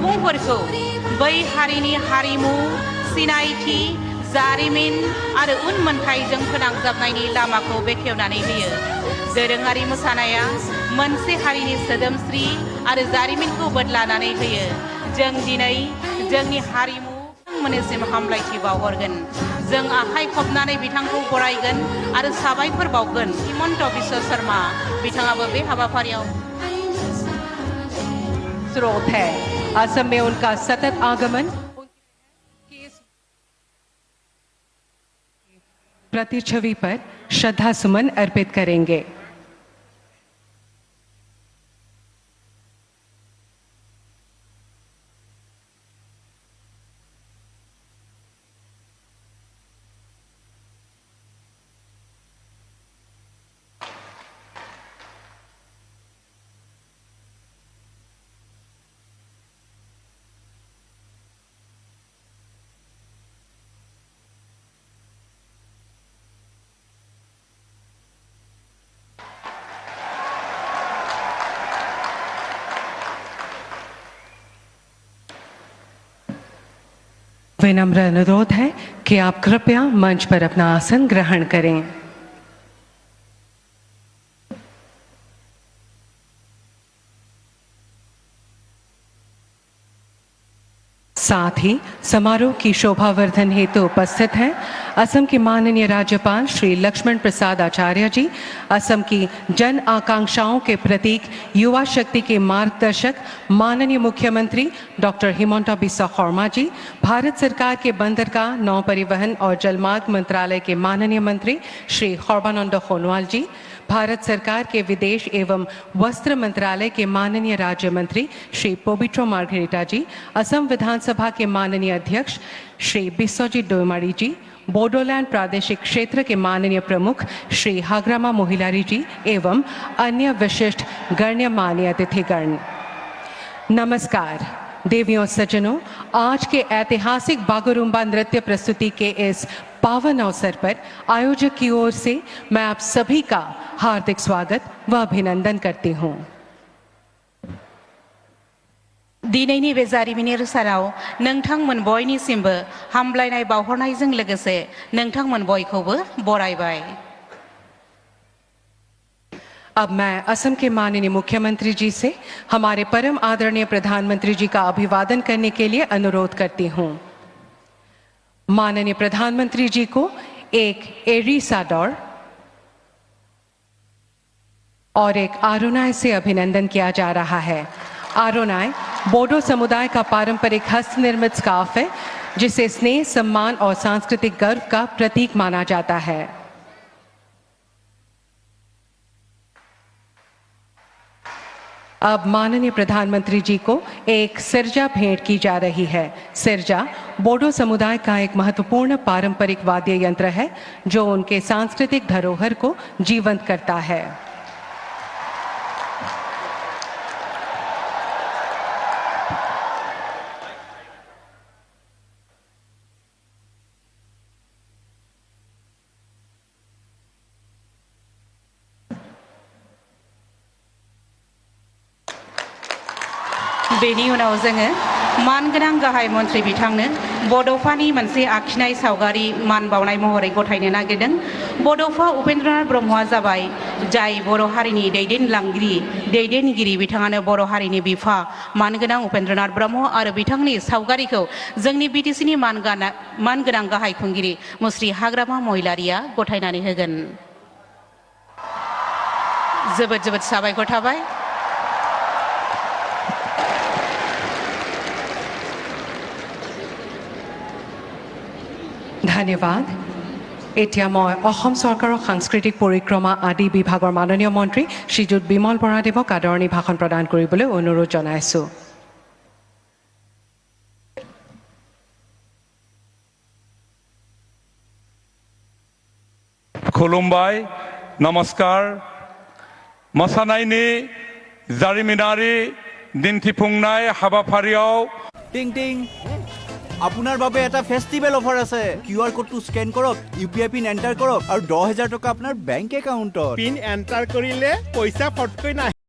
सुबुंफोरखौ बै हारिनि हारिमु सिनायथि जारिमिन आरो उनमोनथाइजों फोनांजाबनायनि लामाखौ बेखेवनानै होयो। दोरोङारि मोसानाया मोनसे हारिनि सोदोमस्रि आरो जारिमिनखौ बोदलानानै होयो। जों दिनै जोंनि हारिमु मोननिसिम हामलायथि बावहरगोन। जों आखाइ खबनानै बिथांखौ बरायगोन आरो साबायखर बावगोन। हिमन्त बिश्व शर्मा बिथाङाबो बे हाबाफारियाव स्रोत है। असम में उनका सतत आगमन प्रतिछवि पर श्रद्धा सुमन अर्पित करेंगे। विनम्र अनुरोध है कि आप कृपया मंच पर अपना आसन ग्रहण करें। साथ ही समारोह की शोभावर्धन हेतु उपस्थित हैं असम के माननीय राज्यपाल श्री लक्ष्मण प्रसाद आचार्य जी, असम की जन आकांक्षाओं के प्रतीक युवा शक्ति के मार्गदर्शक माननीय मुख्यमंत्री डॉक्टर हिमंत बिस्वा शर्मा जी, भारत सरकार के बंदरगाह नौ परिवहन और जलमार्ग मंत्रालय के माननीय मंत्री श्री सर्बानंद सोनोवाल जी, भारत सरकार के विदेश एवं वस्त्र मंत्रालय के माननीय राज्य मंत्री श्री पोबिट्रो मार्घेरिटा जी, असम विधानसभा के माननीय अध्यक्ष श्री बिस्वजीत डोईमारी जी, बोडोलैंड प्रादेशिक क्षेत्र के माननीय प्रमुख श्री हाग्रामा मोहिलारी जी एवं अन्य विशिष्ट गण्यमान्य अतिथिगण, नमस्कार। देवियों सज्जनों, आज के ऐतिहासिक बागुरुम्बा नृत्य प्रस्तुति के इस पावन अवसर पर आयोजक की ओर से मैं आप सभी का हार्दिक स्वागत व अभिनंदन करती हूँ। दिनैनि बे जारिमिनारि सानाव नोंथांमोन बयनिसिमबो हामलायनाय बावहरनायजों लोगोसे नोंथांमोन बयखौबो बरायबाय। अब मैं असम के माननीय मुख्यमंत्री जी से हमारे परम आदरणीय प्रधानमंत्री जी का अभिवादन करने के लिए अनुरोध करती हूँ। माननीय प्रधानमंत्री जी को एक एरी साडोर और एक आरोनाय से अभिनंदन किया जा रहा है। आरोनाय बोडो समुदाय का पारंपरिक हस्त निर्मित स्कार्फ है, जिसे स्नेह, सम्मान और सांस्कृतिक गर्व का प्रतीक माना जाता है। अब माननीय प्रधानमंत्री जी को एक सिरजा भेंट की जा रही है। सिरजा बोडो समुदाय का एक महत्वपूर्ण पारंपरिक वाद्य यंत्र है, जो उनके सांस्कृतिक धरोहर को जीवंत करता है। बेनि उनाव जोङो मानगोनां गाहाय मन्त्रि बिथांनो बड'फानि मोनसे आखिनाय सावगारि मान बावनाय महरै गथायनो नागिरदों। बड'फा उपेन्द्रनाथ ब्रह्मआ जाबाय जाय बर' हारिनि दैदेनगिरि बिथाङानो बर' हारिनि बिफा मानगोनां उपेन्द्रनाथ ब्रह्म आरो बिथांनि सावगारिखौ जोंनि बिटिसिनि मानगोनां गाहाय खुंगिरि मुस्रि हाग्रामा महिलारिया गथायनानै होगोन। जोबोद जोबोद साबायखर थाबाय। धन्यवाद। এতিয়া মই অসম চৰকাৰৰ সাংস্কৃতিক পৰিক্ৰমা আদি বিভাগৰ মাননীয় মন্ত্ৰী শ্ৰীযুত বিমল বৰাদেৱক আদৰণি ভাষণ প্ৰদান কৰিবলৈ অনুৰোধ জনাইছো। खुलुमबाय, नमस्कार। मोसानायनि जारिमिनारि दिन्थिफुंनाय हाबाफारियाव टिंग टिंग আপোনাৰ বাবে এটা ফেষ্টিভেল অফাৰ আছে। কিউআৰ কোডটো স্কেন কৰক, ইউপিআই পিন এণ্টাৰ কৰক আৰু 10,000 টকা আপোনাৰ বেংক একাউণ্টত। পিন এণ্টাৰ কৰিলে পইচা ফটকৈ নাহে।